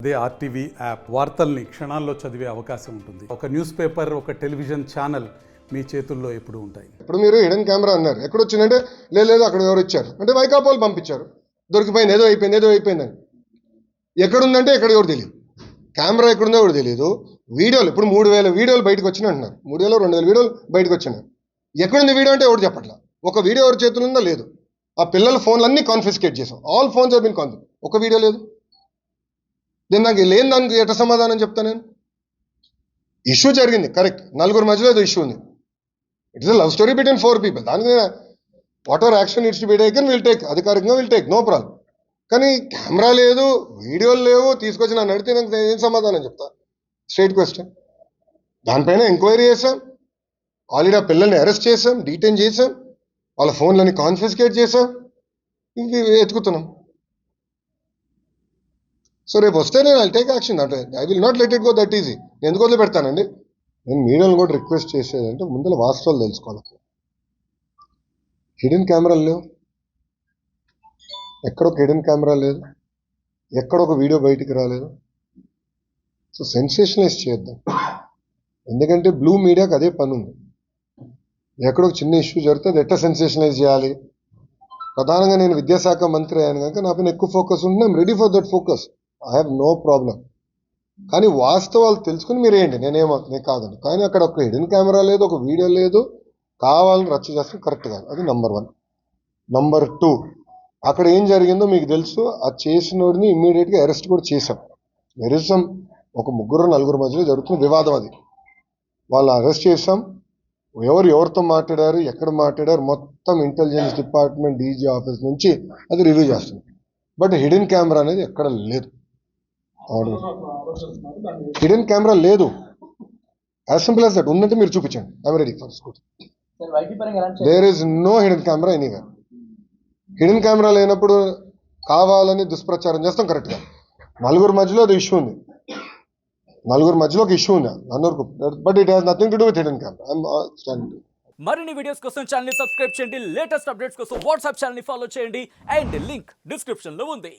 అదే RTV app వార్తల్ని క్షణాల్లో చదివే అవకాశం ఉంటుంది. ఒక న్యూస్ పేపర్, ఒక టెలివిజన్ ఛానల్ మీ చేతుల్లో ఎప్పుడు ఉంటాయి. ఇప్పుడు మీరు హిడెన్ కెమెరా అన్నారు, ఎక్కడొచ్చిందంటే లేదు అక్కడ ఎవరు ఇచ్చారు అంటే వైకాపాలు పంపించారు, దొరికిపోయింది, ఏదో అయిపోయిందని. ఎక్కడుందంటే ఎక్కడ ఎవరు తెలియదు, కెమెరా ఎక్కడుందో ఎవరు తెలియదు. వీడియోలు ఇప్పుడు 3000 వీడియోలు బయటకు వచ్చినాయి అంటున్నారు, 2000 వీడియోలు బయటకు వచ్చినాయి. ఎక్కడుంది వీడియో అంటే ఎవరు చెప్పట్లా. ఒక వీడియో ఎవరి చేతులు ఉందో లేదు. ఆ పిల్లల ఫోన్లు అన్నీ కాన్ఫిస్కేట్ చేసాం, all phones have been confiscate. ఒక వీడియో లేదు. నేను నాకు లేని దానికి ఎట్లా సమాధానం చెప్తా నేను? ఇష్యూ జరిగింది, కరెక్ట్, నలుగురు మధ్యలో ఏదో ఇష్యూ ఉంది. It is a love story between 4 people. దానికి what ever action needs to be taken will take, అధికారికంగా విల్ టేక్, నో ప్రాబ్లం. కానీ కెమెరా లేదు, వీడియోలు లేవు, తీసుకొచ్చి నన్ను అడిగితే నాకు ఏం సమాధానం చెప్తా? Straight question. దానిపైన ఎంక్వైరీ చేసాం, ఆల్రెడీ ఆ పిల్లల్ని అరెస్ట్ చేసాం, డీటైన్ చేసాం, వాళ్ళ ఫోన్లని కాన్ఫిస్కేట్ చేసాం, ఇంక ఎత్తుకుతున్నాం. సో రేపు వస్తే నేను ఐ టేక్ యాక్షన్. అంటే I will not let it go that easy. నేను ఎందుకు వదిలి పెడతానండి? నేను మీడియాను కూడా రిక్వెస్ట్ చేసేదంటే ముందర వాస్తవాలు తెలుసుకోవాలి. హిడెన్ కెమెరాలు లేవు, ఎక్కడొక హిడెన్ కెమెరా లేదు, ఎక్కడొక వీడియో బయటికి రాలేదు. సో సెన్సేషనలైజ్ చేద్దాం, ఎందుకంటే బ్లూ మీడియాకి అదే పని ఉంది. ఎక్కడొక చిన్న ఇష్యూ జరిగితే అది ఎట్లా సెన్సేషనలైజ్ చేయాలి. ప్రధానంగా నేను విద్యాశాఖ మంత్రి అయ్యాను కనుక నా పైన ఎక్కువ ఫోకస్ ఉంటుంది. I'm ready for that focus, I have no problem. కానీ వాస్తవాలు తెలుసుకుని మీరు ఏంటి, నేను కాదండి. కానీ అక్కడ ఒక హిడెన్ కెమెరా లేదు, ఒక వీడియో లేదు, కావాలని రచ్చ చేస్తాం, కరెక్ట్ కాదు. అది నంబర్ 1. నంబర్ 2, అక్కడ ఏం జరిగిందో మీకు తెలుసు. ఆ చేసినోడిని ఇమ్మీడియట్గా అరెస్ట్ కూడా చేశాం. వెరిసం ఒక 3-4 మధ్యలో జరుగుతున్న వివాదం అది. వాళ్ళు అరెస్ట్ చేశాం. ఎవరితో మాట్లాడారు, ఎక్కడ మాట్లాడారు, మొత్తం ఇంటెలిజెన్స్ డిపార్ట్మెంట్, డీజీ ఆఫీస్ నుంచి అది రివ్యూ చేస్తుంది. బట్ హిడెన్ కెమెరా అనేది ఎక్కడ లేదు. హిడెన్ కెమెరా లేదు, యాజ్ సింపుల్ యాజ్ దట్. ఉందంటే మీరు చూపించండి, I'm ready for school. There is no hidden camera anywhere. Hidden camera లేనప్పుడు కావాలని దుష్ప్రచారం చేస్తాం, కరెక్ట్గా. నలుగురు మధ్యలో అది ఇష్యూ ఉంది, నలుగురు మధ్యలో ఒక ఇష్యూ ఉంది అందరికి, but it has nothing to do with hidden camera. మరిన్ని వీడియోస్ కోసం ఛానల్ ని సబ్స్క్రైబ్ చేయండి, లేటెస్ట్ అప్డేట్స్ కోసం వాట్సాప్ ఛానల్ ని ఫాలో చేయండి, అండ్ లింక్ డిస్క్రిప్షన్ లో ఉంది.